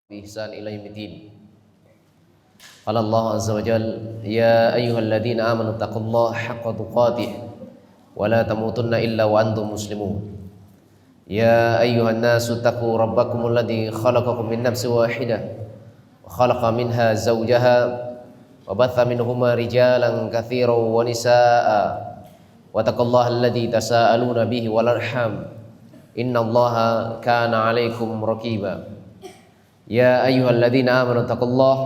بإحسان إلى يوم الدين. قال الله عز وجل: يا أيها الذين آمنوا اتقوا الله حق تقاته ولا تموتن إلا وأنتم مسلمون. يا أيها الناس اتقوا ربكم الذي خلقكم من نفس واحدة وخلق منها زوجها وبث منهما رجالا كثيرا ونساء واتقوا الله الذي تساءلون به والأرحام إن الله كان عليكم رقيبا. يا أيها الذين آمنوا اتقوا الله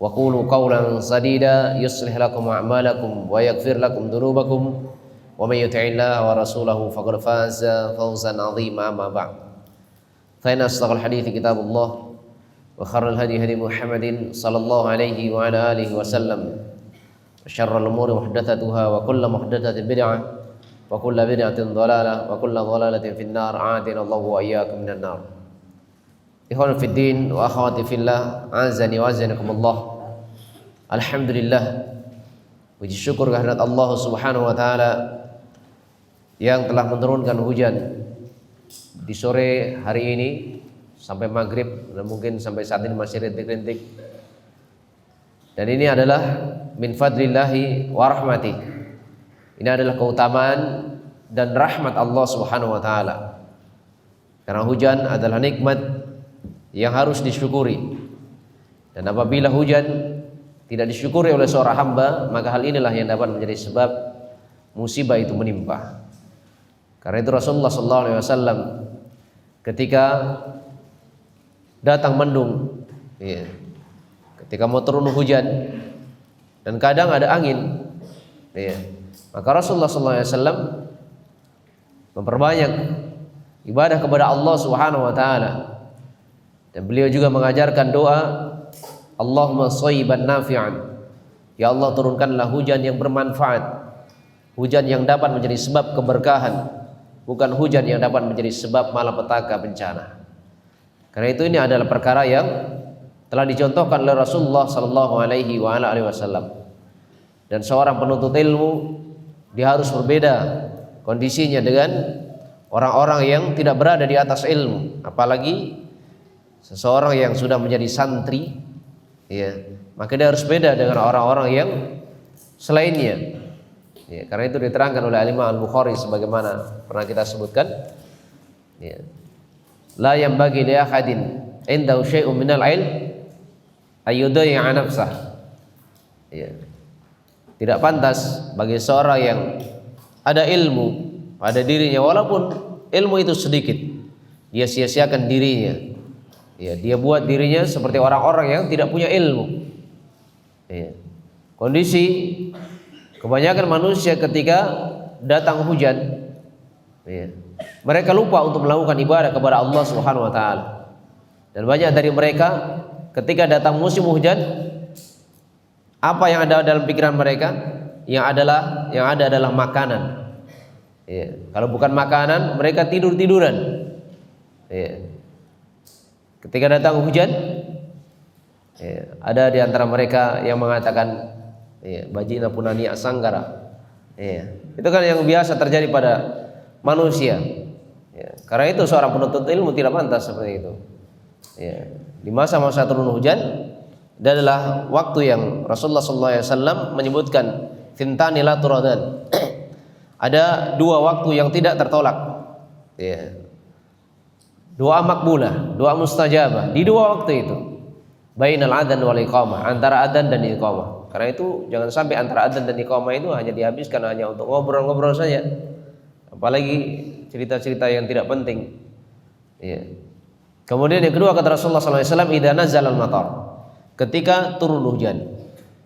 وقولوا قولا سديدا يصلح لكم أعمالكم ويغفر لكم ذنوبكم ومن يطع الله ورسوله فقد فاز فوزا عظيما. أما بعد فإن أصدق الحديث كتاب الله وخير الهدي هدي محمد صلى الله عليه وعلى آله وسلم وشر الأمور محدثاتها وكل محدثة بدعة وكل بدعة ضلالة وكل ضلالة في النار. أعاذنا الله وإياكم من النار. Ikhwan fiddin wa akhwati fillah, azani wa azanakumullah. Alhamdulillah, puji syukur kehadirat Allah Subhanahu wa taala yang telah menurunkan hujan di sore hari ini sampai maghrib dan mungkin sampai saat ini masih rintik-rintik. Dan ini adalah min fadlillahi wa rahmati. Ini adalah keutamaan dan rahmat Allah Subhanahu wa taala. Karena hujan adalah nikmat yang harus disyukuri. Dan apabila hujan tidak disyukuri oleh seorang hamba, maka hal inilah yang dapat menjadi sebab musibah itu menimpa. Karena itu Rasulullah SAW ketika datang mendung, ketika mau turun hujan dan kadang ada angin, maka Rasulullah SAW memperbanyak ibadah kepada Allah Subhanahu wa taala. Dan beliau juga mengajarkan doa, Allahumma shayyiban nafi'an. Ya Allah, turunkanlah hujan yang bermanfaat, hujan yang dapat menjadi sebab keberkahan, bukan hujan yang dapat menjadi sebab malapetaka bencana. Karena itu ini adalah perkara yang telah dicontohkan oleh Rasulullah sallallahu alaihi wasallam. Dan seorang penuntut ilmu dia harus berbeda kondisinya dengan orang-orang yang tidak berada di atas ilmu, apalagi seseorang yang sudah menjadi santri, maka dia harus beda dengan orang-orang yang selainnya. Karena itu diterangkan oleh Imam Al-Bukhari sebagaimana pernah kita sebutkan, la yanbaghi li ahadin indahu syai'un minal ilm ayyudayya nafsah. Tidak pantas bagi seorang yang ada ilmu pada dirinya, walaupun ilmu itu sedikit, dia sia-siakan dirinya. Dia buat dirinya seperti orang-orang yang tidak punya ilmu. Kondisi kebanyakan manusia ketika datang hujan, mereka lupa untuk melakukan ibadah kepada Allah Subhanahu wa taala. Dan banyak dari mereka ketika datang musim hujan, apa yang ada dalam pikiran mereka? Yang ada adalah makanan. Kalau bukan makanan, mereka tidur-tiduran. Ketika datang hujan, ada di antara mereka yang mengatakan, bajina punani asanggara. Itu kan yang biasa terjadi pada manusia. Karena itu seorang penuntut ilmu tidak pantas seperti itu. Di masa-masa turun hujan, itu adalah waktu yang Rasulullah SAW menyebutkan thintani la turadan. Ada dua waktu yang tidak tertolak. Doa makbulah, doa mustajabah di dua waktu itu. Bainal adzan wal iqamah, antara adzan dan iqamah. Karena itu jangan sampai antara adzan dan iqamah itu hanya dihabiskan hanya untuk ngobrol-ngobrol saja. Apalagi cerita-cerita yang tidak penting. Kemudian yang kedua kata Rasulullah SAW, idza nazalal matar, ketika turun hujan.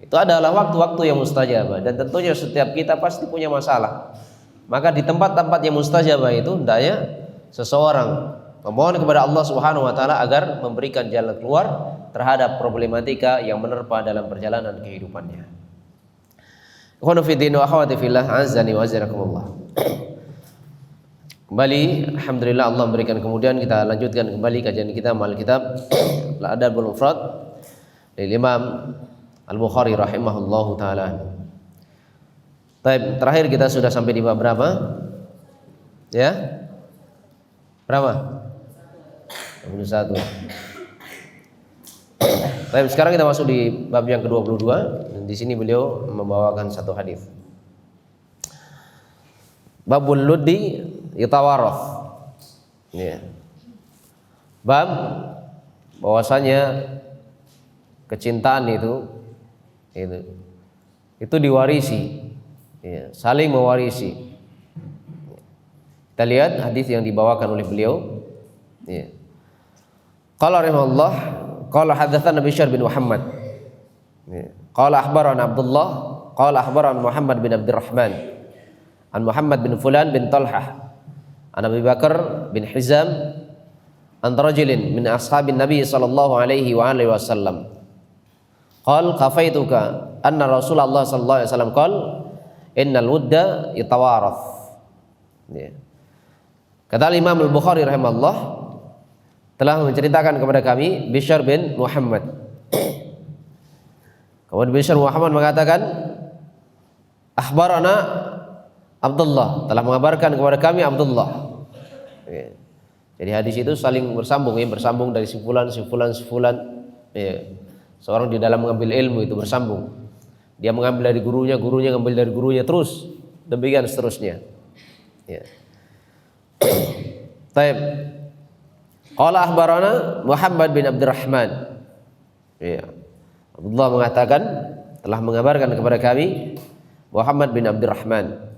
Itu adalah waktu-waktu yang mustajabah, dan tentunya setiap kita pasti punya masalah. Maka di tempat-tempat yang mustajabah itu hendaknya seseorang memohon kepada Allah Subhanahu wa taala agar memberikan jalan keluar terhadap problematika yang menerpa dalam perjalanan kehidupannya. Ikhwanu fiddin wa akhwati fillah, azani wa azanakumullah. Kembali, alhamdulillah Allah memberikan kemudian kita lanjutkan kembali kajian kita mal kitab Al-Adabul Mufrad dari Imam Al-Bukhari rahimahullahu taala. Terakhir kita sudah sampai di bab berapa? Berapa? 21. Baik, sekarang kita masuk di bab yang ke-22. Di sini beliau membawakan satu hadis. Babul luddi yatawaraf. Ya. Bab bahwasanya kecintaan itu diwarisi, ya, saling mewarisi. Kita lihat hadis yang dibawakan oleh beliau. Ya. Qala rahimahullah, qala hadatsana Bishr bin Muhammad. Ya. Qala akhbarana Abdullah, qala akhbarana Muhammad bin Abdurrahman. An Muhammad bin Fulan bin Talhah. An Abi Bakar bin Hizam an rajulin min ashabin Nabi sallallahu alaihi wa alihi wasallam. Qal qafaituka anna Rasulullah sallallahu alaihi wasallam qal innal wudda yatawaraf. Ya. Kata Imam Al-Bukhari rahimahullah telah menceritakan kepada kami Bishr bin Muhammad. Kemudian Bishr Muhammad mengatakan akhbarana Abdullah, telah mengabarkan kepada kami Abdullah. Ya. Jadi hadis itu saling bersambung, ya, bersambung dari sifulan. Ya. Seorang di dalam mengambil ilmu itu bersambung. Dia mengambil dari gurunya, gurunya mengambil dari gurunya, terus demikian seterusnya. Ya. Taib. Qala akhbarana Muhammad bin Abdurrahman. Ya. Abdullah mengatakan telah mengabarkan kepada kami Muhammad bin Abdurrahman.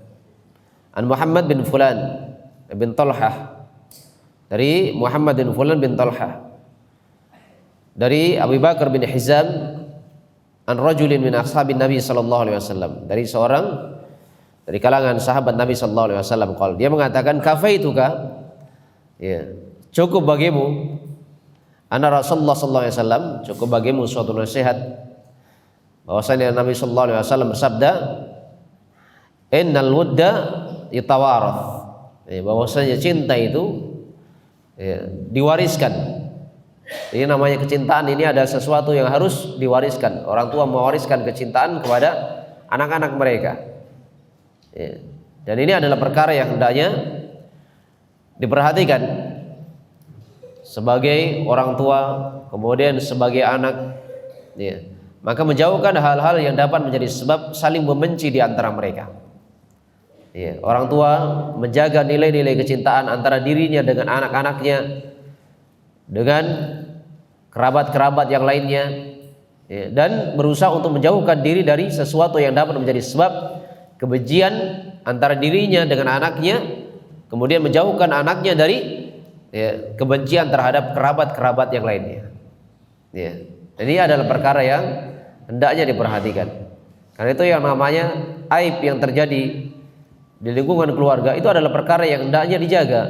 An Muhammad bin Fulan bin Talhah. Dari Muhammad bin Fulan bin Talhah. Dari Abu Bakar bin Hizam an rajulin min ashabin Nabi sallallahu alaihi wasallam. Dari seorang dari kalangan sahabat Nabi sallallahu alaihi wasallam qala, dia mengatakan kafaituka, ya, cukup bagimu, anna Rasulullah sallallahu alaihi wasallam, cukup bagimu suatu nasihat bahwasanya Nabi sallallahu alaihi wasallam bersabda innal wudda yatawaraf, ya, bahwasanya cinta itu, ya, diwariskan. Ini namanya kecintaan, ini ada sesuatu yang harus diwariskan. Orang tua mewariskan kecintaan kepada anak-anak mereka. Ya. Dan ini adalah perkara yang hendaknya diperhatikan sebagai orang tua, kemudian sebagai anak. Ya. Maka menjauhkan hal-hal yang dapat menjadi sebab saling membenci di antara mereka. Ya. Orang tua menjaga nilai-nilai kecintaan antara dirinya dengan anak-anaknya, dengan kerabat-kerabat yang lainnya, ya, dan berusaha untuk menjauhkan diri dari sesuatu yang dapat menjadi sebab kebencian antara dirinya dengan anaknya, kemudian menjauhkan anaknya dari, ya, kebencian terhadap kerabat-kerabat yang lainnya. Ya. Ini adalah perkara yang hendaknya diperhatikan. Karena itu yang namanya aib yang terjadi di lingkungan keluarga itu adalah perkara yang hendaknya dijaga.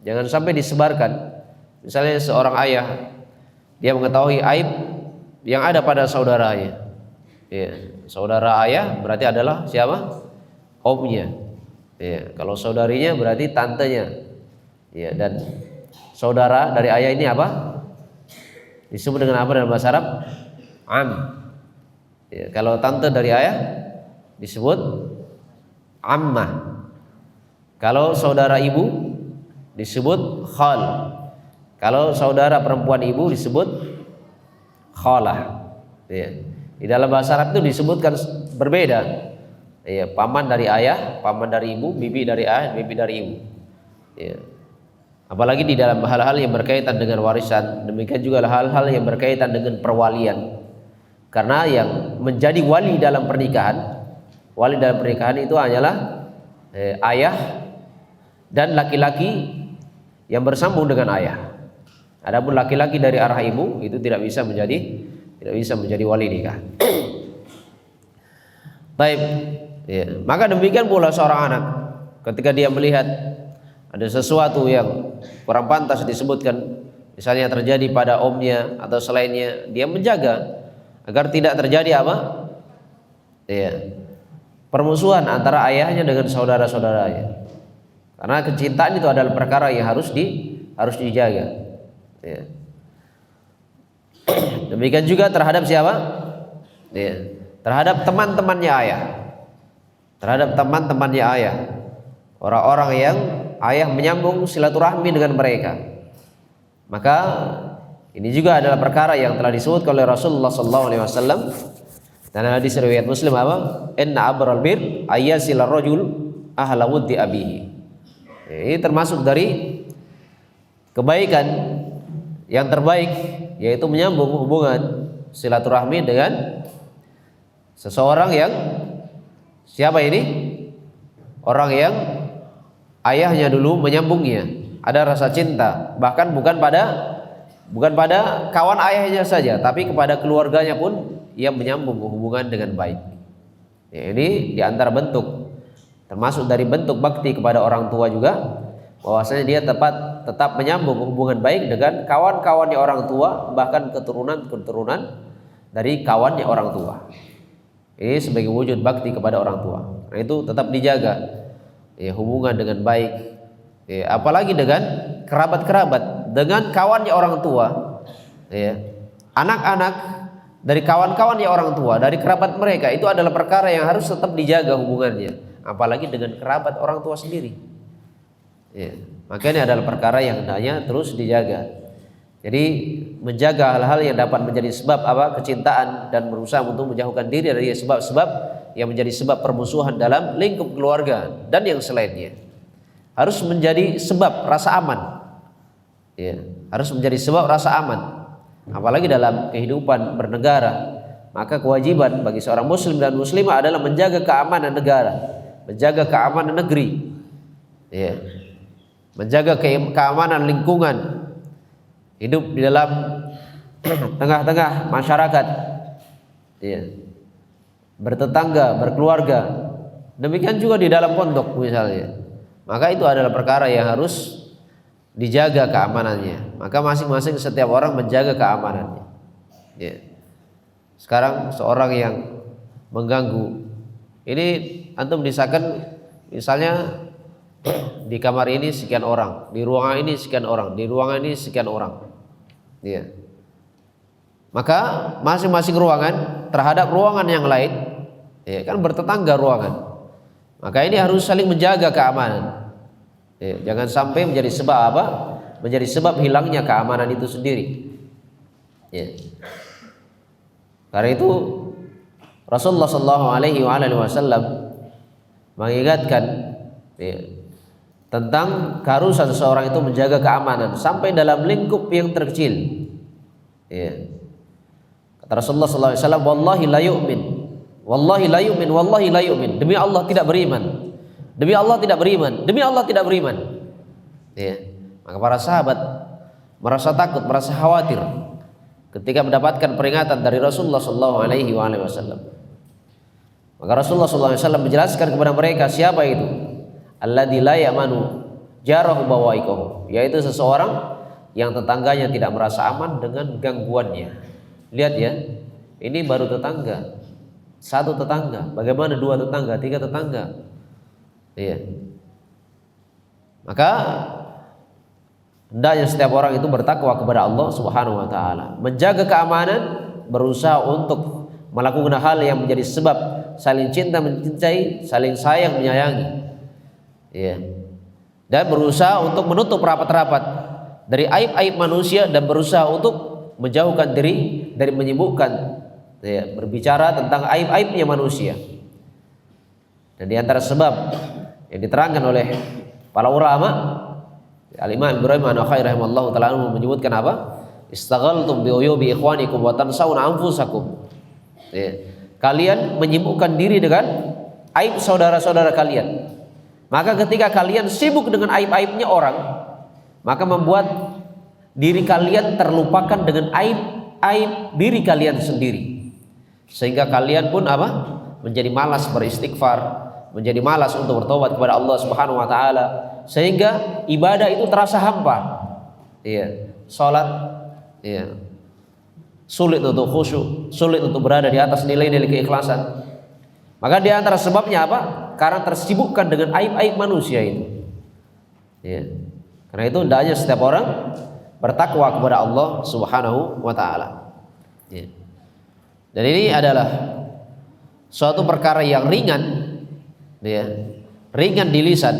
Jangan sampai disebarkan. Misalnya seorang ayah, dia mengetahui aib yang ada pada saudaranya. Ya, saudara ayah berarti adalah siapa? Omnya. Ya, kalau saudarinya berarti tantenya. Ya, dan saudara dari ayah ini apa? Disebut dengan apa dalam bahasa Arab? Am. Ya, kalau tante dari ayah disebut ammah. Kalau saudara ibu disebut khal. Kalau saudara perempuan ibu disebut khalah. Ya. Di dalam bahasa Arab itu disebutkan berbeda. Ya, paman dari ayah, paman dari ibu, bibi dari ayah, bibi dari ibu. Ya. Apalagi di dalam hal-hal yang berkaitan dengan warisan, demikian juga hal-hal yang berkaitan dengan perwalian. Karena yang menjadi wali dalam pernikahan itu hanyalah ayah dan laki-laki yang bersambung dengan ayah. Adapun laki-laki dari arah ibu itu tidak bisa menjadi wali nikah. Baik, ya. Maka demikian pula seorang anak ketika dia melihat ada sesuatu yang kurang pantas disebutkan, misalnya terjadi pada omnya atau selainnya, dia menjaga agar tidak terjadi apa? Ya, permusuhan antara ayahnya dengan saudara-saudaranya. Karena kecintaan itu adalah perkara yang harus dijaga. Ya. Demikian juga terhadap siapa? Ya. Terhadap teman-temannya ayah. Terhadap teman-temannya ayah. Orang-orang yang ayah menyambung silaturahmi dengan mereka. Maka Ini juga adalah perkara yang telah disebut oleh Rasulullah sallallahu alaihi wasallam dan hadis riwayat Muslim apa? Inna abral bir ayyasilar rajul ahla wuddi abihi. Ini termasuk dari kebaikan yang terbaik, yaitu menyambung hubungan silaturahmi dengan seseorang yang siapa ini? Orang yang ayahnya dulu menyambungnya, ada rasa cinta, bahkan bukan pada kawan ayahnya saja, tapi kepada keluarganya pun ia menyambung hubungan dengan baik. Ya, ini diantara bentuk, termasuk dari bentuk bakti kepada orang tua juga, bahwasanya dia tetap menyambung hubungan baik dengan kawan-kawannya orang tua, bahkan keturunan dari kawannya orang tua. Ini sebagai wujud bakti kepada orang tua. Nah, itu tetap dijaga, ya, hubungan dengan baik, ya, apalagi dengan kerabat-kerabat, dengan kawannya orang tua, ya, anak-anak dari kawan-kawannya orang tua, dari kerabat mereka, itu adalah perkara yang harus tetap dijaga hubungannya, apalagi dengan kerabat orang tua sendiri, ya. Maka ini adalah perkara yang hendaknya terus dijaga. Jadi menjaga hal-hal yang dapat menjadi sebab kecintaan, dan berusaha untuk menjauhkan diri dari sebab-sebab yang menjadi sebab permusuhan dalam lingkup keluarga dan yang selainnya. Harus menjadi sebab rasa aman, ya, harus menjadi sebab rasa aman, apalagi dalam kehidupan bernegara. Maka kewajiban bagi seorang muslim dan muslimah adalah menjaga keamanan negara, menjaga keamanan negeri, ya, menjaga keamanan lingkungan, hidup di dalam tengah-tengah masyarakat, ya, bertetangga, berkeluarga, demikian juga di dalam pondok misalnya. Maka itu adalah perkara yang harus dijaga keamanannya. Maka masing-masing setiap orang menjaga keamanannya, ya. Sekarang seorang yang mengganggu, ini antum disahkan misalnya di kamar ini sekian orang, di ruangan ini sekian orang, di ruangan ini sekian orang, ya. Maka masing-masing ruangan terhadap ruangan yang lain, ya, kan bertetangga ruangan. Maka ini harus saling menjaga keamanan, ya, jangan sampai menjadi sebab menjadi sebab hilangnya keamanan itu sendiri, ya. Karena itu Rasulullah sallallahu alaihi wasallam mengingatkan, ya, tentang keharusan seseorang itu menjaga keamanan sampai dalam lingkup yang terkecil, ya. Kata Rasulullah sallallahu alaihi wasallam, wallahi la yu'min, wallahi la yu'min, wallahi la yu'min, demi Allah tidak beriman, demi Allah tidak beriman, demi Allah tidak beriman, ya. Maka para sahabat merasa takut, merasa khawatir ketika mendapatkan peringatan dari Rasulullah sallallahu alaihi wasallam. Maka Rasulullah sallallahu alaihi wasallam menjelaskan kepada mereka siapa itu alladzi la ya'manu jarahu bawaikahu, yaitu seseorang yang tetangganya tidak merasa aman dengan gangguannya. Lihat ya, ini baru tetangga, satu tetangga, bagaimana dua tetangga, tiga tetangga, iya. Maka hendaknya setiap orang itu bertakwa kepada Allah Subhanahu wa taala, menjaga keamanan, berusaha untuk melakukan hal yang menjadi sebab saling cinta mencintai, saling sayang menyayangi, ya. Dan berusaha untuk menutup rapat-rapat dari aib-aib manusia, dan berusaha untuk menjauhkan diri dari menyibukkan, ya, berbicara tentang aib-aibnya manusia. Dan di antara sebab yang diterangkan oleh para ulama, Al-Imam Ibrahim An-Nakhai rahimallahu ta'ala menyebutkan apa? Istaghaltum bi uyubi ikhwanikum wa tansawna anfusakum. Ya. Kalian menyibukkan diri dengan aib saudara-saudara kalian. Maka ketika kalian sibuk dengan aib-aibnya orang, maka membuat diri kalian terlupakan dengan aib-aib diri kalian sendiri, sehingga kalian pun menjadi malas beristighfar, menjadi malas untuk bertobat kepada Allah Subhanahu wa taala, sehingga ibadah itu terasa hampa, ya. Salat, ya, sulit untuk khusyuk, sulit untuk berada di atas nilai-nilai keikhlasan. Maka di antara sebabnya karena tersibukkan dengan aib-aib manusia itu, ya. Karena itu hendaknya setiap orang bertakwa kepada Allah Subhanahu wa taala, ya. Dan ini adalah suatu perkara yang ringan, ya, ringan di lisan,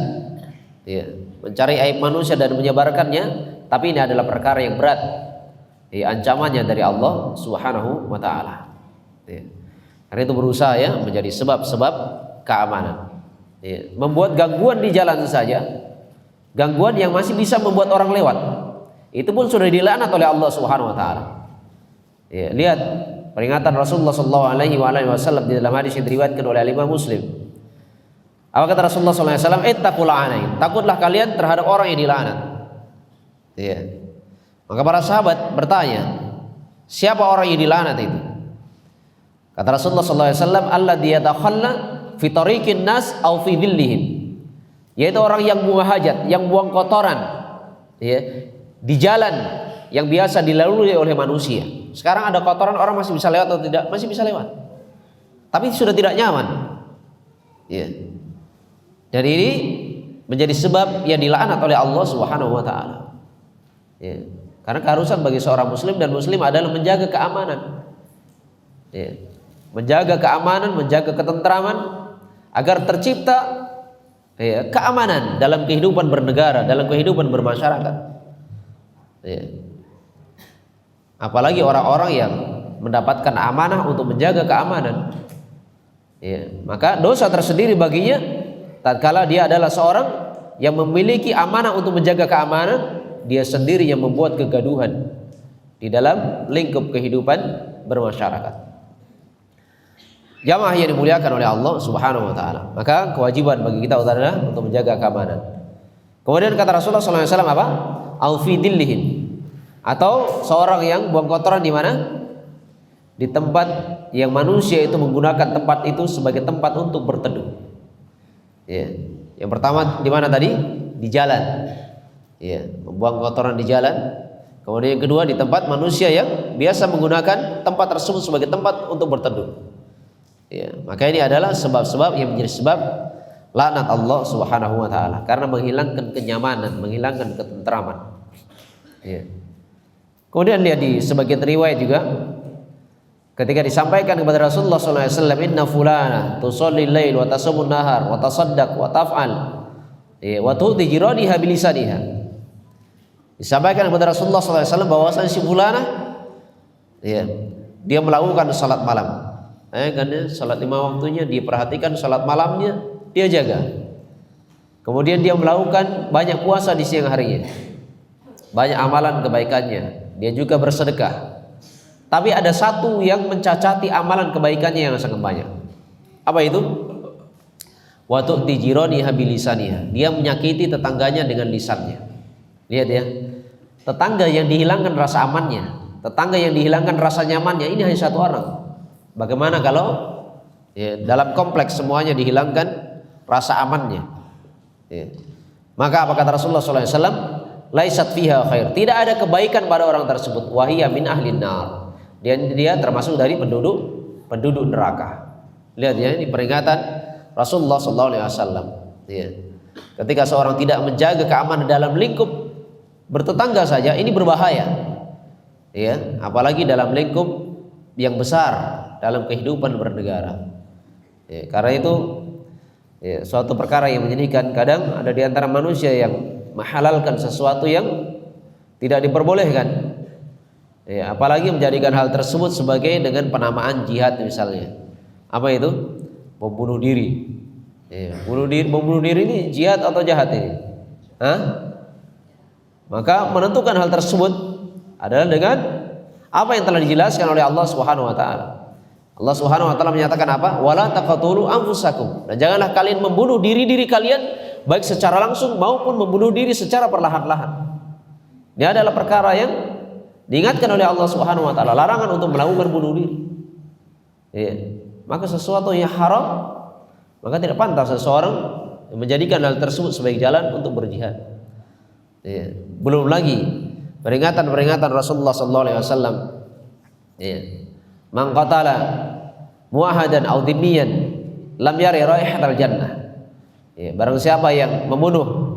ya, mencari aib manusia dan menyebarkannya, tapi ini adalah perkara yang berat, ancamannya dari Allah Subhanahu wa taala. Karena itu berusaha ya menjadi sebab-sebab keamanan. Membuat gangguan di jalan saja, gangguan yang masih bisa membuat orang lewat, itu pun sudah dilaknat oleh Allah Subhanahu wa taala. Lihat peringatan Rasulullah sallallahu alaihi wasallam di dalam hadis yang diriwayatkan oleh Imam Muslim. Apa kata Rasulullah sallallahu alaihi wasallam? Ittaqul la'anain. Takutlah kalian terhadap orang yang dilaknat. Maka para sahabat bertanya, siapa orang yang dilaknat itu? Kata Rasulullah sallallahu alaihi wasallam, alladzi yatakhalla fi tariqin nas aw fi dhillihim. Yaitu orang yang buang hajat, yang buang kotoran di jalan yang biasa dilalui oleh manusia. Sekarang ada kotoran, orang masih bisa lewat atau tidak? Masih bisa lewat. Tapi sudah tidak nyaman. Dan ini menjadi sebab yang dilaknat oleh Allah Subhanahu wa taala. Karena keharusan bagi seorang muslim dan muslim adalah menjaga keamanan. Menjaga keamanan, menjaga ketentraman agar tercipta keamanan dalam kehidupan bernegara, dalam kehidupan bermasyarakat. Apalagi orang-orang yang mendapatkan amanah untuk menjaga keamanan, maka dosa tersendiri baginya tatkala dia adalah seorang yang memiliki amanah untuk menjaga keamanan, dia sendiri yang membuat kegaduhan di dalam lingkup kehidupan bermasyarakat. Jamaah yang dimuliakan oleh Allah Subhanahu wa taala, maka kewajiban bagi kita adalah untuk menjaga keamanan. Kemudian kata Rasulullah sallallahu alaihi wasallam apa? Au fi dillihim, atau seorang yang buang kotoran di mana? Di tempat yang manusia itu menggunakan tempat itu sebagai tempat untuk berteduh. Yang pertama di mana tadi? Di jalan. Membuang kotoran di jalan. Kemudian yang kedua di tempat manusia yang biasa menggunakan tempat tersebut sebagai tempat untuk berteduh. Maka ini adalah sebab-sebab yang menjadi sebab laknat Allah Subhanahu wa taala, karena menghilangkan kenyamanan, menghilangkan ketentraman. Kemudian lihat di sebagian riwayat juga ketika disampaikan kepada Rasulullah sallallahu alaihi wasallam, inna fulana tusalli al-lail wa tasumun nahar wa tasaddaq wa taf'al wa tu'ti jiraniha bilisaniha. Disampaikan kepada Rasulullah sallallahu alaihi wasallam bahwasanya si fulana dia melakukan salat malam. Karena salat 5 waktunya dia perhatikan, salat malamnya dia jaga. Kemudian dia melakukan banyak puasa di siang harinya, banyak amalan kebaikannya, dia juga bersedekah. Tapi ada satu yang mencacati amalan kebaikannya yang sangat banyak. Apa itu? Wa tu'ti jiraniha bilisaniha. Dia menyakiti tetangganya dengan lisannya. Lihat ya, tetangga yang dihilangkan rasa amannya, tetangga yang dihilangkan rasa nyamannya, ini hanya satu orang. Bagaimana kalau dalam kompleks semuanya dihilangkan rasa amannya? Maka apa kata Rasulullah SAW? Laisat fiha khair. Tidak ada kebaikan pada orang tersebut. Wahiyya min ahlin nar. Dia termasuk dari penduduk neraka. Lihat ya, ini peringatan Rasulullah SAW. Ketika seorang tidak menjaga keamanan dalam lingkup bertetangga saja, ini berbahaya. Apalagi dalam lingkup yang besar, dalam kehidupan bernegara. Karena itu suatu perkara yang menyedihkan, kadang ada di antara manusia yang menghalalkan sesuatu yang tidak diperbolehkan. Apalagi menjadikan hal tersebut sebagai dengan penamaan jihad misalnya. Apa itu? Membunuh diri. Membunuh diri ini jihad atau jahat ini? Maka menentukan hal tersebut adalah dengan apa yang telah dijelaskan oleh Allah Subhanahu wa taala. Allah Subhanahu wa taala menyatakan apa? Wala taqtulu anfusakum. Dan janganlah kalian membunuh diri-diri kalian baik secara langsung maupun membunuh diri secara perlahan-lahan. Ini adalah perkara yang diingatkan oleh Allah Subhanahu wa taala, larangan untuk melakukan bunuh diri. Maka sesuatu yang haram, maka tidak pantas seseorang menjadikan hal tersebut sebagai jalan untuk berjihad. Belum lagi peringatan Rasulullah sallallahu alaihi wasallam. Man qatala muahadan aw dhimmiyan lam yari raihatal jannah. Barang siapa yang membunuh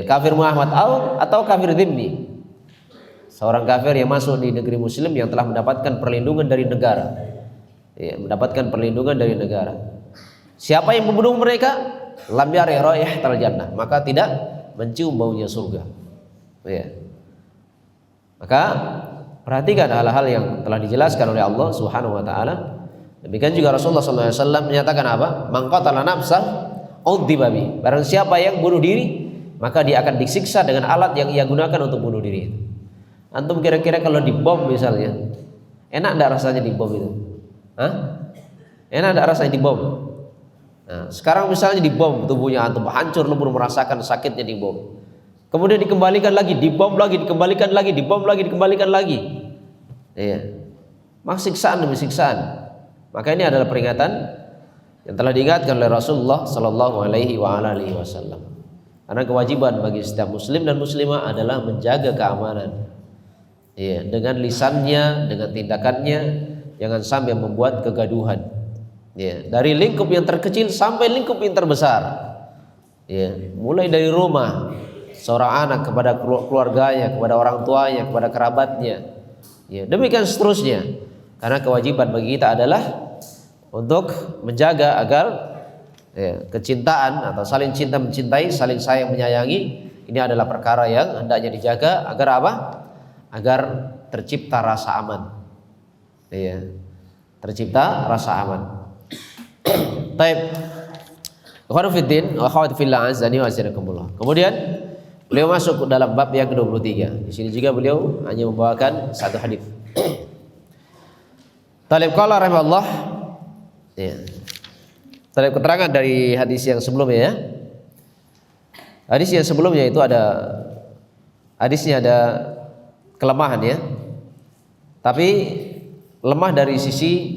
kafir muahad atau kafir dhimmi, seorang kafir yang masuk di negeri muslim yang telah mendapatkan perlindungan dari negara, mendapatkan perlindungan dari negara. Siapa yang membunuh mereka, lam yari raihatal jannah, maka tidak mencium baunya surga. Maka Perhatikan hal-hal yang telah dijelaskan oleh Allah Subhanahu wa taala. Demikian juga Rasulullah SAW menyatakan apa? Man qatala nafsan udziba bi. Barang siapa yang bunuh diri, maka dia akan disiksa dengan alat yang ia gunakan untuk bunuh diri. Antum kira-kira kalau dibom misalnya, enak enggak rasanya dibom itu? Hah? Enak enggak rasanya dibom? Nah, sekarang misalnya dibom tubuhnya antum hancur lebur, merasakan sakitnya dibom. Kemudian dikembalikan lagi, dibom lagi, dikembalikan lagi, dibom lagi, dikembalikan lagi. Iya. Maka siksaan demi siksaan. Maka ini adalah peringatan yang telah diingatkan oleh Rasulullah sallallahu alaihi wasallam. Karena kewajiban bagi setiap muslim dan muslimah adalah menjaga keamanan. Iya, dengan lisannya, dengan tindakannya, jangan sampai membuat kegaduhan. Iya, dari lingkup yang terkecil sampai lingkup yang terbesar. Iya, mulai dari rumah seorang anak kepada keluarganya, kepada orang tuanya, kepada kerabatnya. Ya, demikian seterusnya. Karena kewajiban bagi kita adalah untuk menjaga agar kecintaan atau saling cinta mencintai, saling sayang menyayangi, ini adalah perkara yang hendaknya dijaga agar apa? Agar tercipta rasa aman. Ya, tercipta rasa aman. Baik. Ikhwan fillah wa akhwat fillah azani wa azzanakumullah. Kemudian beliau masuk dalam bab yang ke-23. Di sini juga beliau hanya membawakan satu hadis. Talib qala rahimahullah. Ya. Talib keterangan dari hadis yang sebelumnya ya. Hadis yang sebelumnya itu hadisnya ada kelemahan ya. Tapi lemah dari sisi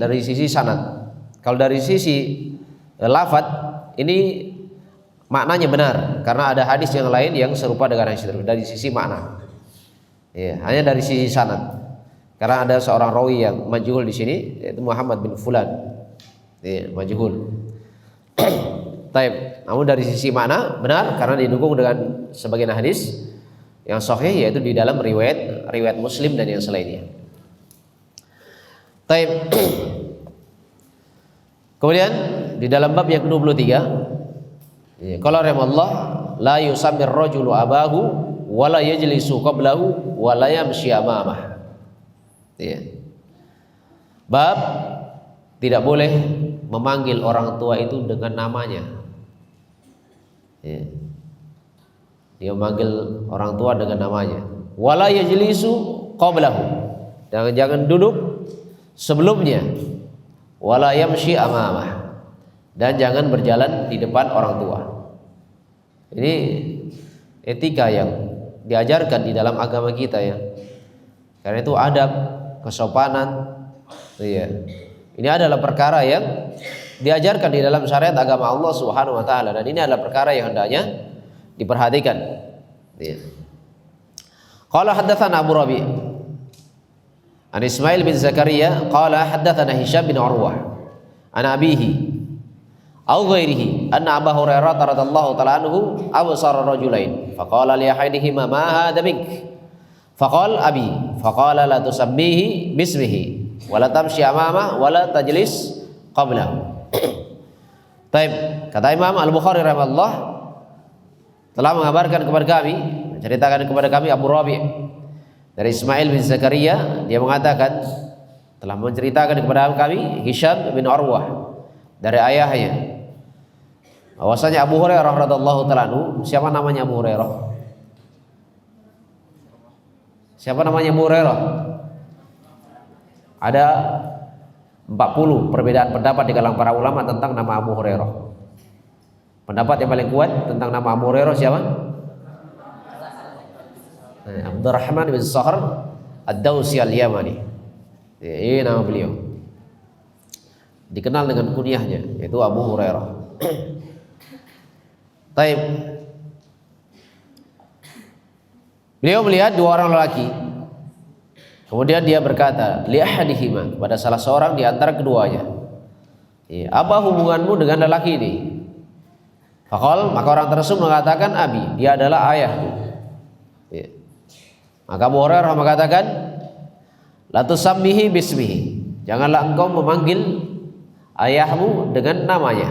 sanad. Kalau dari sisi lafaz ini maknanya benar karena ada hadis yang lain yang serupa dengan hadis itu dari sisi makna. Ya, hanya dari sisi sanad. Karena ada seorang rawi yang majhul di sini yaitu Muhammad bin Fulan. Ya, majhul. Taib. Namun dari sisi makna benar karena didukung dengan sebagian hadis yang sahih yaitu di dalam riwayat Muslim dan yang selainnya. Taib. Kemudian di dalam bab yang ke-23 qala rahimahullah la yusammir rajulu abahu wa la yajlisu qablahu wa la yamshi amamah. Ya. Bab tidak boleh memanggil orang tua itu dengan namanya. Ya. Dia memanggil orang tua dengan namanya. Wa la yajlisu qablahu. Jangan duduk sebelumnya. Wa la yamshi amamah. Dan jangan berjalan di depan orang tua. Ini etika yang diajarkan di dalam agama kita ya. Karena itu adab, kesopanan, iya. Ini adalah perkara yang diajarkan di dalam syariat agama Allah Subhanahu wa taala dan ini adalah perkara yang hendaknya diperhatikan. Iya. Qala haddatsana Abu Rabi' an Ismail bin Zakaria qala haddatsana Hisham bin Urwah an abihi aw ghairihi anna Abu Hurairah radhiyallahu ta'ala anhu absara rajulain faqala li ahadihima ma hadha mink faqala abi faqala la tusammihi bismihi wa la tamshi amama wa la tajlis qablahu. Baik, kata Imam Al-Bukhari rahimahullah telah mengabarkan kepada kami, menceritakan kepada kami Abu Rabi' dari Ismail bin Zakaria, dia mengatakan telah menceritakan kepada kami Hisham bin Urwah dari ayahnya bahwasanya Abu Hurairah radhiyallahu ta'ala anhu. Siapa namanya Abu Hurairah? Siapa namanya Abu Hurairah? Ada 40 perbedaan pendapat di kalangan para ulama tentang nama Abu Hurairah. Pendapat yang paling kuat tentang nama Abu Hurairah siapa? Abdurrahman bin Sahr Ad-Dawsi Al-Yamani. Ini nama beliau. Dikenal dengan kunyahnya yaitu Abu Hurairah. Taib. Beliau melihat dua orang lelaki. Kemudian dia berkata, li ahadihima, kepada salah seorang di antara keduanya. Apa hubunganmu dengan lelaki ini? Faqal, maka orang tersebut mengatakan abi, dia adalah ayahku. Maka Abu Hurairah mengatakan, la tusammihi bismihi, janganlah engkau memanggil ayahmu dengan namanya.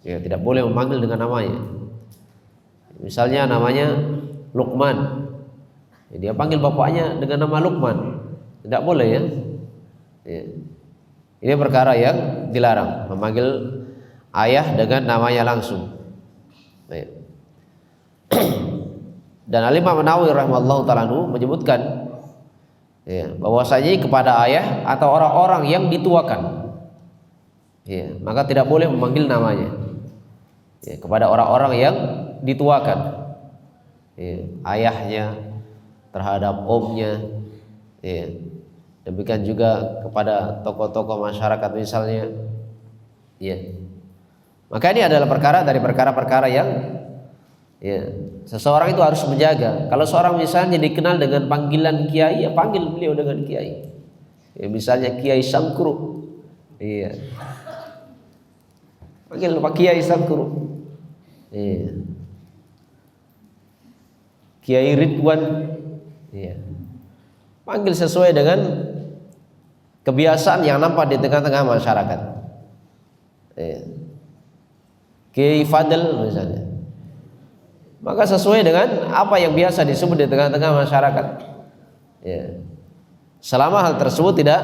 Ya, tidak boleh memanggil dengan namanya. Misalnya namanya Luqman. Dia panggil bapaknya dengan nama Luqman, tidak boleh ya. Ini perkara yang dilarang, memanggil ayah dengan namanya langsung. Dan Al-Imam Nawawi rahimahullahu ta'ala menyebutkan bahwasanya kepada ayah atau orang-orang yang dituakan, maka tidak boleh memanggil namanya. Kepada orang-orang yang dituakan, ayahnya terhadap omnya, demikian juga kepada tokoh-tokoh masyarakat misalnya, maka ini adalah perkara dari perkara-perkara yang seseorang itu harus menjaga. Kalau seorang misalnya dikenal dengan panggilan kiai, ya panggil beliau dengan kiai. Misalnya Kiai Sangkuru, panggil Pak Kiai Sangkuru. Kiai Ridwan, panggil sesuai dengan kebiasaan yang nampak di tengah-tengah masyarakat. Kiai Fadl misalnya, maka sesuai dengan apa yang biasa disebut di tengah-tengah masyarakat. Selama hal tersebut tidak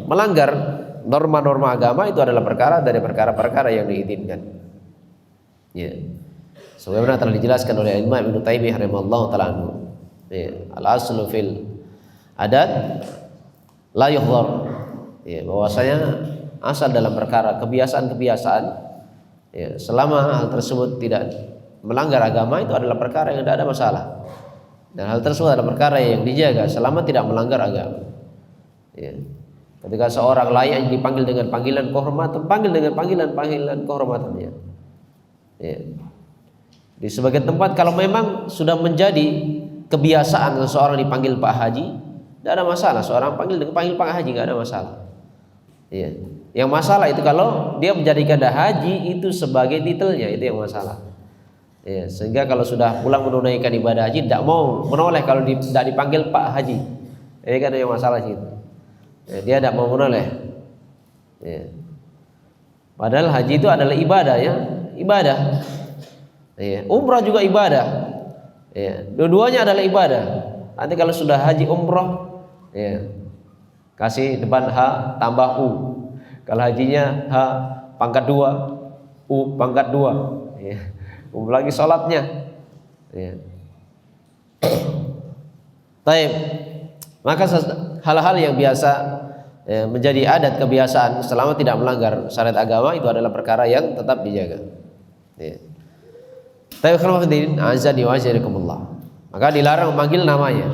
melanggar norma-norma agama, itu adalah perkara dari perkara-perkara yang diizinkan. Sebagaimana telah dijelaskan oleh Imam Ibnu Taimiyah rahimahullahu taala anhu, al-aslu fil adat la yuhdhar, bahwasanya asal dalam perkara kebiasaan-kebiasaan, selama hal tersebut tidak melanggar agama, itu adalah perkara yang tidak ada masalah. Dan hal tersebut adalah perkara yang dijaga selama tidak melanggar agama. Ketika seorang layak dipanggil dengan panggilan kehormatan, panggil dengan panggilan kehormatannya. Di sebagian tempat kalau memang sudah menjadi kebiasaan seseorang dipanggil Pak Haji, tidak ada masalah. Seorang panggil Pak Haji, tidak ada masalah. Yang masalah itu kalau dia menjadikan haji itu sebagai titelnya, itu yang masalah. Sehingga kalau sudah pulang menunaikan ibadah haji, tidak mau menoleh kalau tidak dipanggil Pak Haji. Ini kan yang masalah itu. Dia tidak mau menoleh. Padahal haji itu adalah ibadah, ibadah. Umrah juga ibadah. Dua-duanya adalah ibadah. Nanti kalau sudah haji umrah, kasih depan H tambah U. Kalau hajinya H pangkat 2, U pangkat 2. Lagi sholatnya. Taib. Maka hal-hal yang biasa menjadi adat kebiasaan selama tidak melanggar syariat agama, itu adalah perkara yang tetap dijaga. Taib khilafidin azani wa jarikumullah. Maka dilarang memanggil namanya.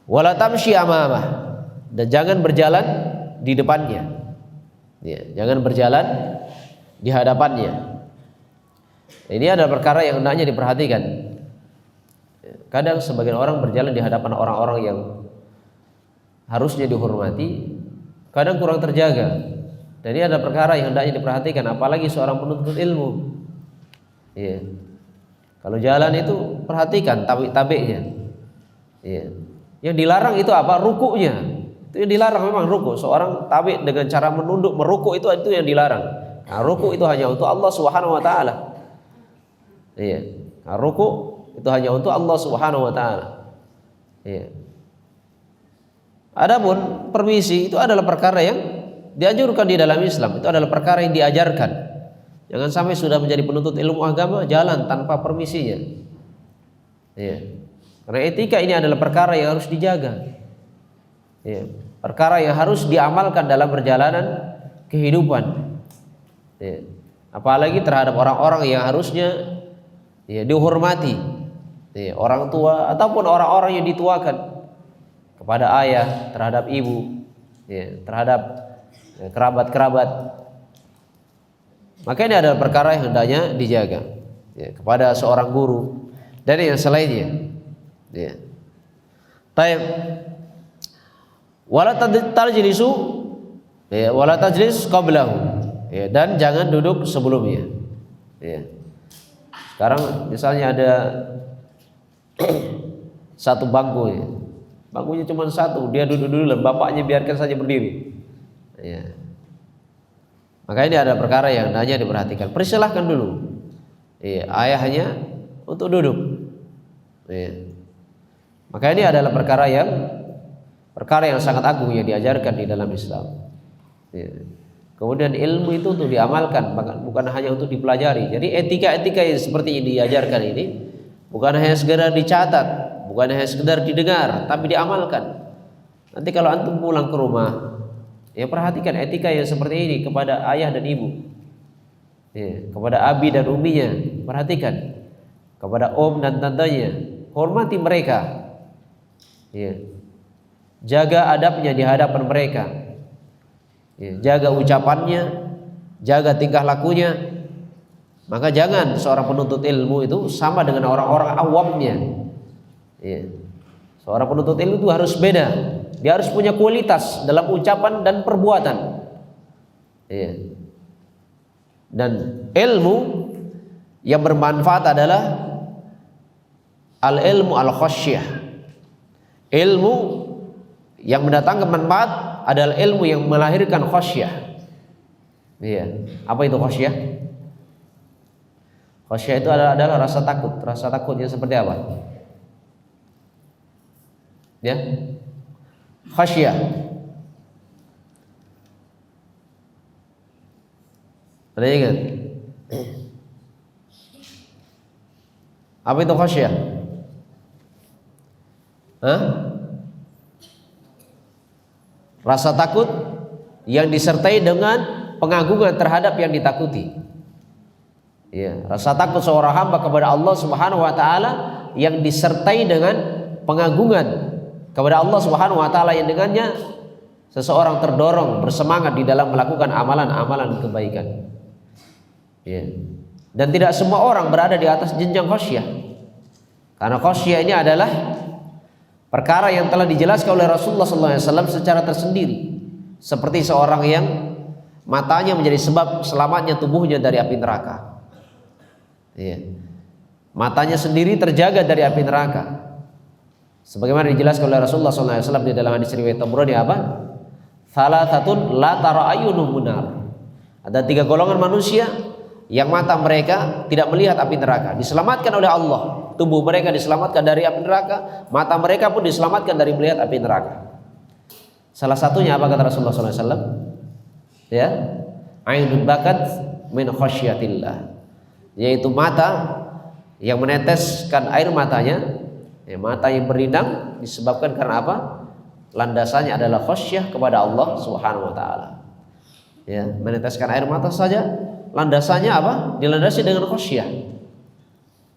Wala tamshi amamah, dan jangan berjalan di depannya. Jangan berjalan di hadapannya. Ini adalah perkara yang hendaknya diperhatikan. Kadang sebagian orang berjalan di hadapan orang-orang yang harusnya dihormati, kadang kurang terjaga. Dan ini adalah perkara yang hendaknya diperhatikan, apalagi seorang penuntut ilmu. Kalau jalan itu perhatikan tabik-tabiknya. Yang dilarang itu apa? Rukuknya. Itu yang dilarang memang rukuk. Seorang tabik dengan cara menunduk merukuk itu yang dilarang. Nah, rukuk itu hanya untuk Allah Subhanahu wa taala. Nah, rukuk itu hanya untuk Allah Subhanahu wa taala. Adapun permisi itu adalah perkara yang dianjurkan di dalam Islam. Itu adalah perkara yang diajarkan. Jangan sampai sudah menjadi penuntut ilmu agama jalan tanpa permisinya. Karena etika ini adalah perkara yang harus dijaga. Perkara yang harus diamalkan dalam perjalanan kehidupan. Apalagi terhadap orang-orang yang harusnya dihormati, orang tua ataupun orang-orang yang dituakan, kepada ayah, terhadap ibu, terhadap kerabat-kerabat. Maka ini adalah perkara yang hendaknya dijaga, kepada seorang guru dan yang selainnya. Taib. Wala tajlisu, wala tajlis qablahu, dan jangan duduk sebelumnya. Sekarang misalnya ada satu bangku, bangkunya cuma satu, dia duduk dulu dan bapaknya biarkan saja berdiri. Maka ini ada perkara yang hendaknya diperhatikan. Persilahkan dulu ayahnya untuk duduk. Ya. Maka ini adalah perkara yang sangat agung yang diajarkan di dalam Islam. Ya. Kemudian ilmu itu untuk diamalkan, bukan hanya untuk dipelajari. Jadi etika-etika yang seperti ini diajarkan ini bukan hanya sekedar dicatat, bukan hanya sekedar didengar, tapi diamalkan. Nanti kalau antum pulang ke rumah, ya perhatikan etika yang seperti ini kepada ayah dan ibu, ya, kepada abi dan uminya, perhatikan, kepada om dan tantenya, hormati mereka, ya. Jaga adabnya di hadapan mereka, ya, jaga ucapannya, jaga tingkah lakunya. Maka jangan seorang penuntut ilmu itu sama dengan orang-orang awamnya, ya. Seorang penuntut ilmu itu harus beda. Dia harus punya kualitas dalam ucapan dan perbuatan, ya. Dan ilmu yang bermanfaat adalah al-ilmu al-khasyah. Ilmu yang mendatangkan manfaat adalah ilmu yang melahirkan khasyah. Iya. Apa itu khasyah? Khasyah itu adalah rasa takut. Rasa takutnya seperti apa? Ya. Khasyah. Ada yang ingat? Apa itu khasyah? Hah? Rasa takut yang disertai dengan pengagungan terhadap yang ditakuti. Ya, rasa takut seorang hamba kepada Allah Subhanahu wa taala yang disertai dengan pengagungan kepada Allah Subhanahu wa taala yang dengannya seseorang terdorong bersemangat di dalam melakukan amalan-amalan kebaikan. Ya. Dan tidak semua orang berada di atas jenjang khasyah. Karena khasyah ini adalah perkara yang telah dijelaskan oleh Rasulullah SAW secara tersendiri. Seperti seorang yang matanya menjadi sebab selamatnya tubuhnya dari api neraka. Ya. Matanya sendiri terjaga dari api neraka. Sebagaimana dijelaskan oleh Rasulullah SAW di dalam hadis riwayat Tabrani apa? Salasatun la tara ayyunuhum munar. Ada 3 golongan manusia yang mata mereka tidak melihat api neraka, diselamatkan oleh Allah. Tubuh mereka diselamatkan dari api neraka, mata mereka pun diselamatkan dari melihat api neraka. Salah satunya apa kata Rasulullah SAW? Ya, ainun bakat min khasyatillah, yaitu mata yang meneteskan air matanya. Ya, mata yang berlinang disebabkan karena apa? Landasannya adalah khasyah kepada Allah Subhanahu wa taala. Ya, meneteskan air mata saja landasannya apa? Dilandasi dengan khasyah.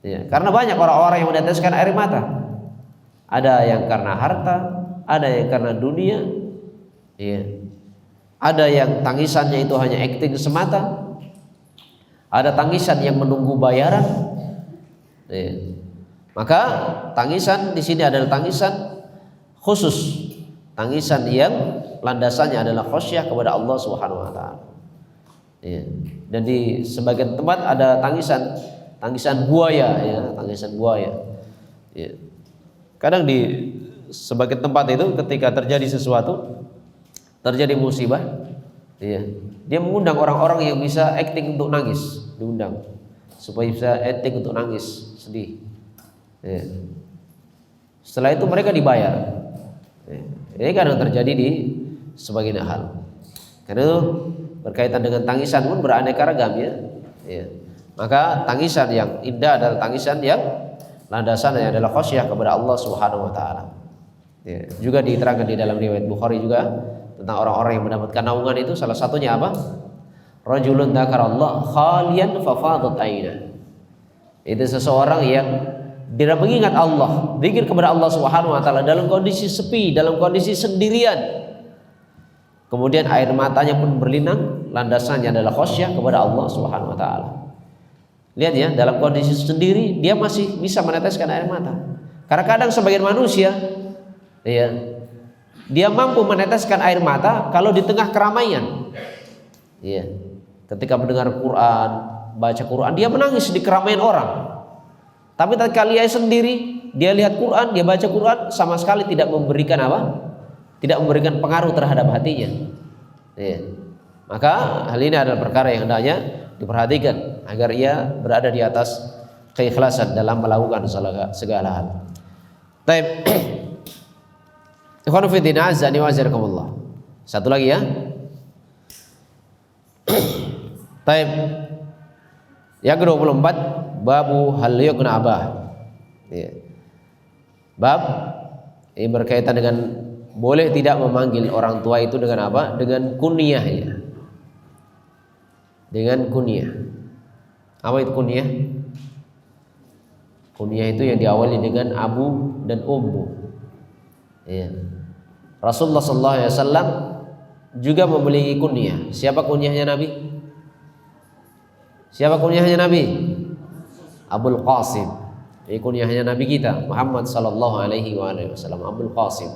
Ya, karena banyak orang-orang yang meneteskan air mata. Ada yang karena harta, ada yang karena dunia. Ya. Ada yang tangisannya itu hanya akting semata. Ada tangisan yang menunggu bayaran. Ya. Maka tangisan di sini adalah tangisan khusus, tangisan yang landasannya adalah khasyah kepada Allah Subhanahu wa taala. Ya. Dan di sebagian tempat ada tangisan buaya, ya, tangisan buaya. Ya. Kadang di sebagian tempat itu ketika terjadi sesuatu, terjadi musibah, ya, dia mengundang orang-orang yang bisa acting untuk nangis, diundang supaya bisa acting untuk nangis, sedih. Ya. Setelah itu mereka dibayar. Ya. Ini kadang terjadi di sebagian hal. Karena itu berkaitan dengan tangisan pun beraneka ragam, ya. Ya. Maka tangisan yang indah adalah tangisan yang landasannya adalah khasyah kepada Allah Subhanahu wa taala. Ya. Juga diterangkan di dalam riwayat Bukhari juga tentang orang-orang yang mendapatkan naungan itu salah satunya apa? Rajulun dzakarallah khalian fafadat aina. Itu seseorang yang dia mengingat Allah, zikir kepada Allah Subhanahu wa taala dalam kondisi sepi, dalam kondisi sendirian. Kemudian air matanya pun berlinang, landasannya adalah khasyah kepada Allah Subhanahu wa taala. Lihat ya, dalam kondisi sendiri dia masih bisa meneteskan air mata. Karena kadang sebagian manusia, ya, dia mampu meneteskan air mata kalau di tengah keramaian. Ya, ketika mendengar Quran, baca Quran, dia menangis di keramaian orang. Tapi tatkala dia sendiri, dia lihat Quran, dia baca Quran, sama sekali tidak memberikan apa? Tidak memberikan pengaruh terhadap hatinya. Ya. Maka hal ini adalah perkara yang hendaknya diperhatikan agar ia berada di atas keikhlasan dalam melakukan segala hal. Baik. Ikhwan fillah azza wa jalla. Satu lagi ya. Baik. Yang ke-24 babu hal yuqna abah. Ya. Bab ini berkaitan dengan boleh tidak memanggil orang tua itu dengan apa? Dengan kunyahnya. Dengan kunyah. Apa itu kunyah? Kunyah itu yang diawali dengan abu dan ummu. Ya. Rasulullah sallallahu alaihi wasallam juga memiliki kunyah. Siapa kunyahnya Nabi? Siapa kunyahnya Nabi? Abul Qasim. Ini kunyahnya Nabi kita Muhammad sallallahu alaihi wasallam, Abul Qasim.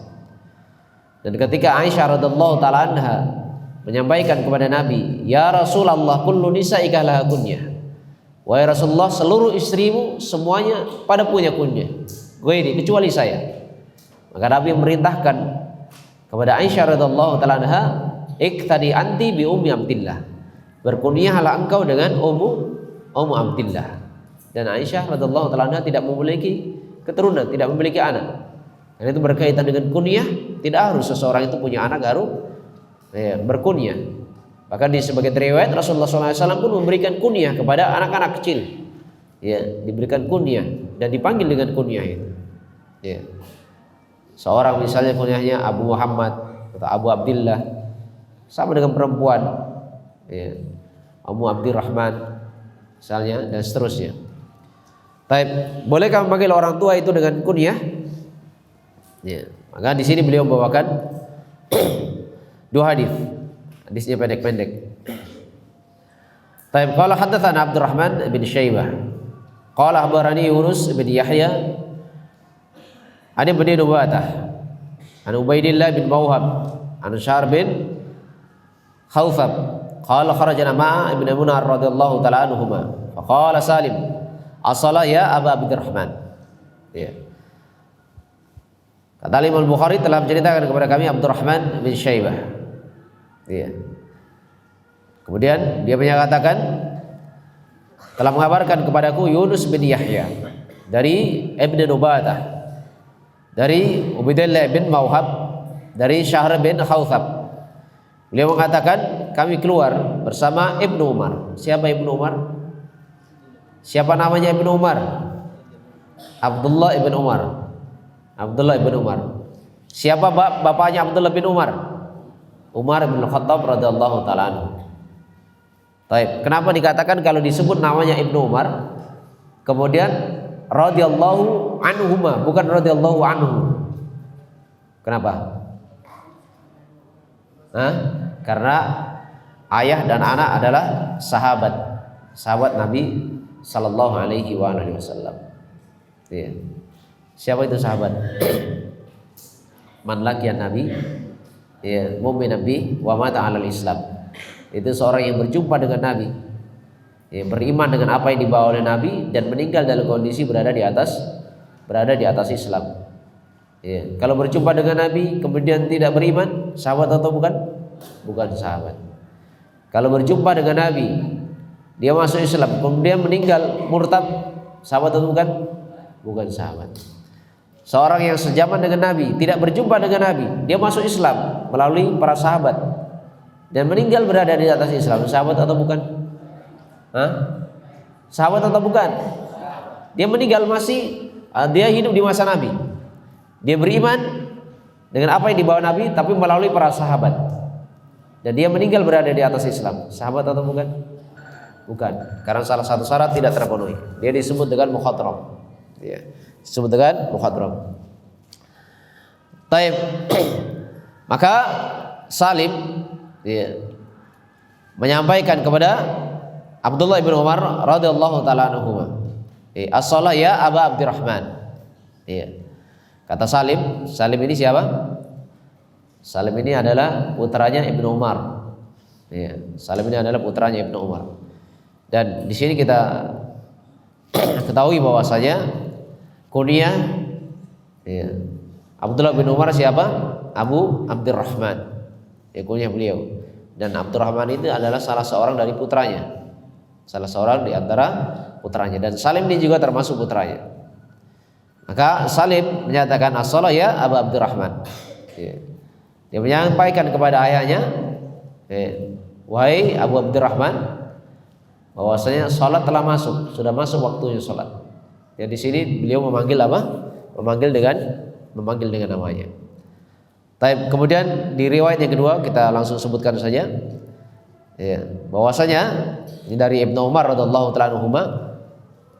Dan ketika Aisyah radhiyallahu taala anha menyampaikan kepada Nabi, "Ya Rasulullah, kullu nisa'ika laha kunyah." Wahai Rasulullah, seluruh istrimu semuanya pada punya kunyah. Ghairi, kecuali saya. Maka Nabi memerintahkan kepada Aisyah radhiyallahu taala anha, "Iqtadi anti bi ummi Abdillah." Berkunyahlah engkau dengan ummu Abdillah. Dan Aisyah radhiyallahu taala anha tidak memiliki keturunan, tidak memiliki anak. Dan itu berkaitan dengan kunyah, tidak harus seseorang itu punya anak baru berkunyah. Bahkan di sebagian riwayat Rasulullah SAW pun memberikan kunyah kepada anak-anak kecil. Ya, diberikan kunyah dan dipanggil dengan kunyah itu. Ya. Seorang misalnya kunyahnya Abu Muhammad atau Abu Abdillah, sama dengan perempuan, ya, Abu Abdurrahman misalnya, dan seterusnya. Baik, bolehkah memanggil orang tua itu dengan kunyah? Ya, maka di sini beliau membawakan dua hadis. Hadisnya pendek-pendek. Baik, qala haddatsana Abdurrahman bin Syaibah. Qala akhbarani Yunus bin Yahya an Ibn Nubatah an Ubaidillah bin Mawhab an Syar bin Khawthab qala kharajna ma'a Ibn Munar radhiyallahu ta'ala anhuma faqala Salim as-salah ya Aba Abdurrahman. Ya. Kata Imam Bukhari telah menceritakan kepada kami Abdurrahman bin Syaibah. Ya. Kemudian dia menyatakan telah mengabarkan kepadaku Yunus bin Yahya dari Ibn Nubatah, dari Ubaidillah bin Mawhab, dari Syahr bin Khawthab. Beliau mengatakan kami keluar bersama Ibnu Umar. Siapa Ibnu Umar? Siapa namanya Ibnu Umar? Abdullah ibn Umar. Abdullah ibn Umar. Siapa bapaknya Abdullah bin Umar? Umar bin Khattab radhiyallahu taala anhu. Baik, kenapa dikatakan kalau disebut namanya Ibnu Umar kemudian radhiyallahu anhuma bukan radhiyallahu anhu? Kenapa? Karena ayah dan anak adalah sahabat Nabi sallallahu alaihi wasallam. Ya. Siapa itu sahabat? Man laqiyan Nabi, ya, mu'min Nabi wa mata 'alal Islam. Itu seorang yang berjumpa dengan Nabi, ya, beriman dengan apa yang dibawa oleh Nabi dan meninggal dalam kondisi berada di atas Islam. Ya. Kalau berjumpa dengan Nabi kemudian tidak beriman, sahabat atau bukan? Bukan sahabat. Kalau berjumpa dengan Nabi, dia masuk Islam kemudian meninggal murtad, sahabat atau bukan? Bukan sahabat. Seorang yang sejaman dengan Nabi tidak berjumpa dengan Nabi, dia masuk Islam melalui para sahabat dan meninggal berada di atas Islam, sahabat atau bukan? Sahabat atau bukan? Dia meninggal dia hidup di masa Nabi. Dia beriman dengan apa yang dibawa Nabi tapi melalui para sahabat. Dan dia meninggal berada di atas Islam, sahabat atau bukan? Bukan, karena salah satu syarat tidak terpenuhi. Dia disebut dengan mukhatram. Ya, disebut dengan mukhatram. Taib. Maka Salim, ya, menyampaikan kepada Abdullah bin Umar radhiyallahu taala anhu, as-salah ya Aba Abdurrahman. Ya. Kata Salim ini siapa? Salim ini adalah putranya Ibnu Umar. Ya, Salim ini adalah putranya Ibnu Umar. Dan di sini kita ketahui bahwasanya kunyah, ya, Abdullah bin Umar siapa? Abu Abdurrahman. Ya, kunyah beliau. Dan Abdurrahman itu adalah salah seorang dari putranya. salah seorang di antara putranya, dan Salim ini juga termasuk putranya. Maka Salim menyatakan as-shalah ya Abu Abdurrahman. Ya. Dia menyampaikan kepada ayahnya, wahai Abu Abdurrahman, bahwasanya salat telah masuk, sudah masuk waktunya salat. Ya, di sini beliau memanggil apa? Memanggil dengan namanya. Taib. Kemudian di riwayat yang kedua kita langsung sebutkan saja. Ya, bahwasanya ini dari Ibnu Umar radhiyallahu taala anhuma,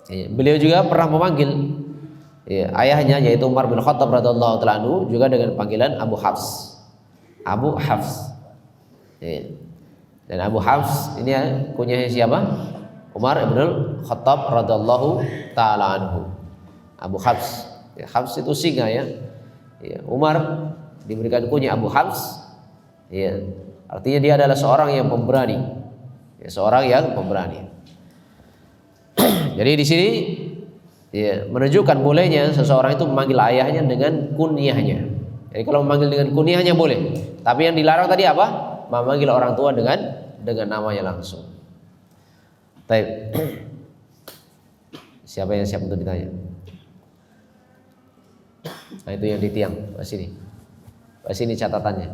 beliau juga pernah memanggil ayahnya yaitu Umar bin Khattab radhiyallahu taala anhu juga dengan panggilan Abu Hafs. Abu Hafs. Dan Abu Hafs ini kunyahnya siapa? Umar bin Khattab radhiyallahu taala anhu. Abu Hafs. Hafs itu singa ya. Umar diberikan kunyah Abu Hafs. Artinya dia adalah seorang yang pemberani. Seorang yang pemberani. Jadi di sini menunjukkan bolehnya seseorang itu memanggil ayahnya dengan kunyahnya. Jadi kalau memanggil dengan kunyahnya boleh. Tapi yang dilarang tadi apa? Memanggil orang tua dengan namanya langsung. Baik. Siapa yang siap untuk ditanya? Nah, itu yang di tiang, Pak sini. Pak sini catatannya.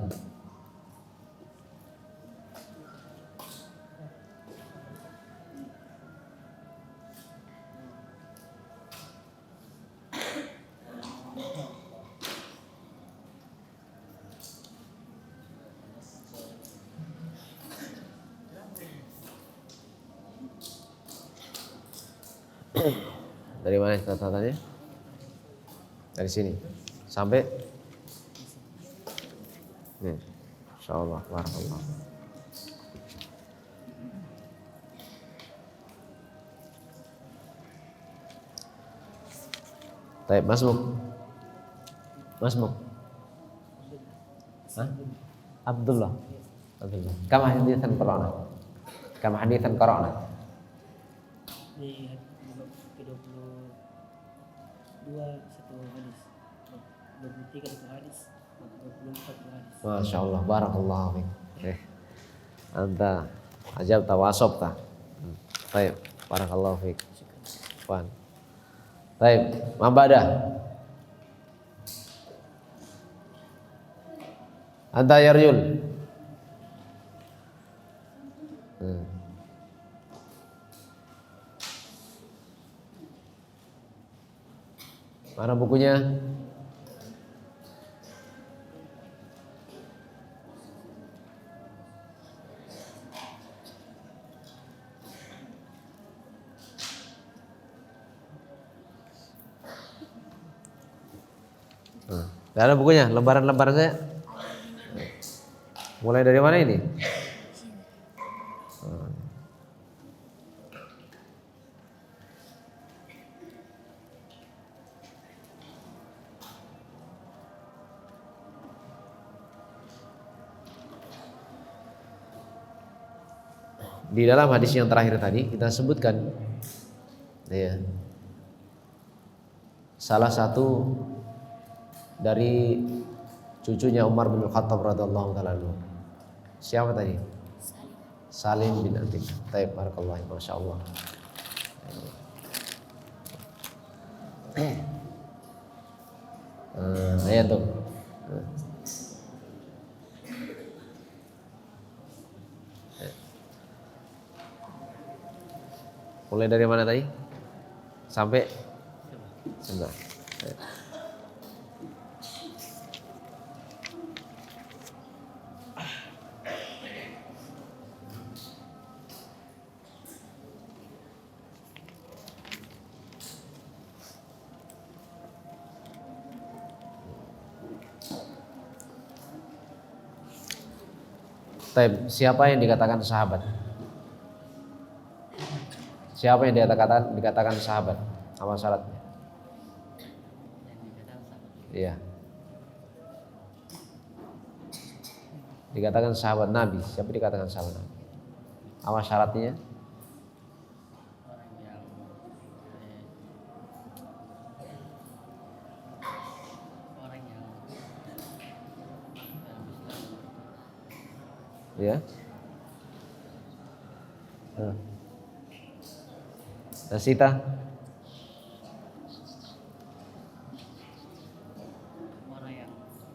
Dari mana catatannya? Dari sini sampai nih, insyaallah, barakallah. Baik, Mas Muk. Hah? Abdullah. Kam haditsan qara'na? Kam haditsan qara'na? Di 22 satu hadis, 23 satu hadis, 24 hadis. Masya Allah, barakallahu fiik. Anta ajab tawasob ta. Baik, barakallahu fiik. Wan. Baik, Mambada. Anta Yarjul. Mana bukunya? Gak ada bukunya, lembaran-lembaran saya. Mulai dari mana ini? Di dalam hadis yang terakhir tadi kita sebutkan salah satu dari cucunya Umar bin Khattab radhiyallahu taala anhu. Siapa tadi? Salim bin Abdillah. Taib, barakallahu, masyaallah. Ayat tuh. Mulai dari mana tadi? Sampai sebentar. Taib, siapa yang dikatakan sahabat? Siapa yang dikatakan sahabat? Apa syaratnya? Iya. Dikatakan sahabat Nabi. Siapa dikatakan sahabat Nabi? Apa syaratnya? Ya. Nasita? Orang yang pertama.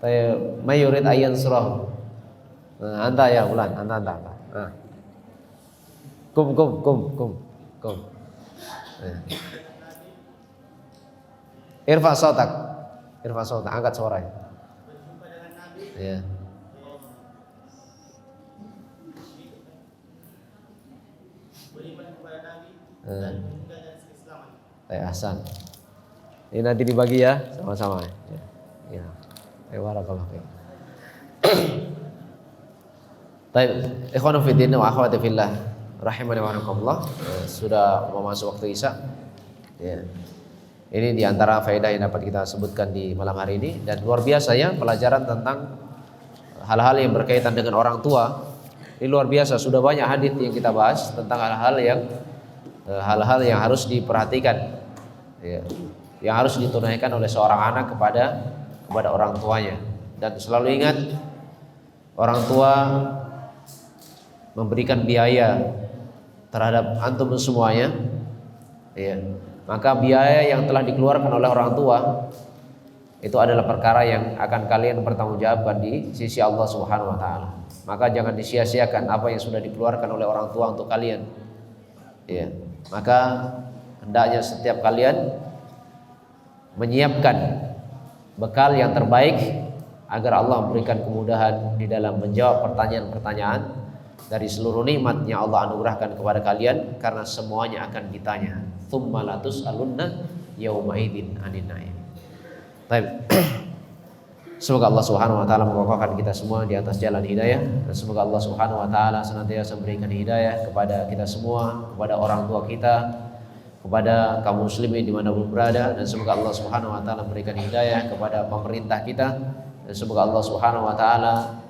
Tayyib, may yurid ayyan surah. Anta ya ulan, anta. Kum. Irfa sautak, angkat suaranya. Ya. Ahsan. Ini nanti dibagi ya sama-sama. Ya. Barakallahu fiik. Baik, ikhwanu fiddin wa akhwati fillah, rahimani wa rahimakumullah. Sudah memasuki waktu Isya. Ya. Ini diantara faedah yang dapat kita sebutkan di malam hari ini, dan luar biasa ya pelajaran tentang hal-hal yang berkaitan dengan orang tua. Ini luar biasa, sudah banyak hadis yang kita bahas tentang hal-hal yang harus diperhatikan, ya, yang harus ditunaikan oleh seorang anak kepada orang tuanya. Dan selalu ingat, orang tua memberikan biaya terhadap antum semuanya, ya. Maka biaya yang telah dikeluarkan oleh orang tua itu adalah perkara yang akan kalian bertanggungjawabkan di sisi Allah Subhanahu wa taala. Maka jangan disia-siakan apa yang sudah dikeluarkan oleh orang tua untuk kalian. Ya. Maka hendaknya setiap kalian menyiapkan bekal yang terbaik agar Allah memberikan kemudahan di dalam menjawab pertanyaan-pertanyaan dari seluruh nikmat yang Allah anugerahkan kepada kalian, karena semuanya akan ditanya. Tsumma latus'alunna yauma idzin 'anin na'im. Baik. Semoga Allah Subhanahu wa taala mengokohkan kita semua di atas jalan hidayah, dan semoga Allah Subhanahu wa taala senantiasa memberikan hidayah kepada kita semua, kepada orang tua kita, kepada kaum muslimin dimanapun berada, dan semoga Allah Subhanahu wa taala memberikan hidayah kepada pemerintah kita, dan semoga Allah Subhanahu wa taala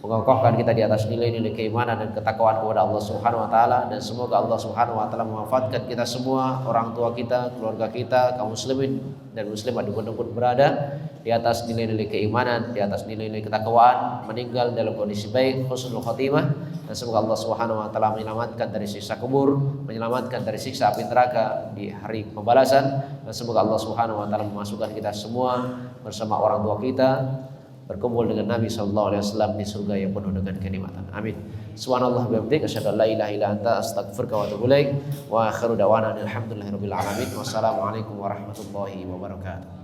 mengokohkan kita di atas nilai-nilai keimanan dan ketakwaan kepada Allah Subhanahu wa taala, dan semoga Allah Subhanahu wa taala memanfaatkan kita semua, orang tua kita, keluarga kita, kaum muslimin dan muslimat dimanapun berada, di atas nilai-nilai keimanan, di atas nilai-nilai ketakwaan, meninggal dalam kondisi baik, husnul khotimah, dan semoga Allah Subhanahu wa taala menyelamatkan dari siksa kubur, menyelamatkan dari siksa api neraka di hari pembalasan, dan semoga Allah Subhanahu wa taala memasukkan kita semua bersama orang tua kita berkumpul dengan Nabi sallallahu alaihi wasallam di surga yang penuh dengan kenikmatan. Amin. Subhanallah wa bihamdihi asyhadu an la ilaha illa anta astaghfiruka wa atubu ilaik. Wa akhiru da'wana alhamdulillahirabbil alamin. Wassalamualaikum warahmatullahi wabarakatuh.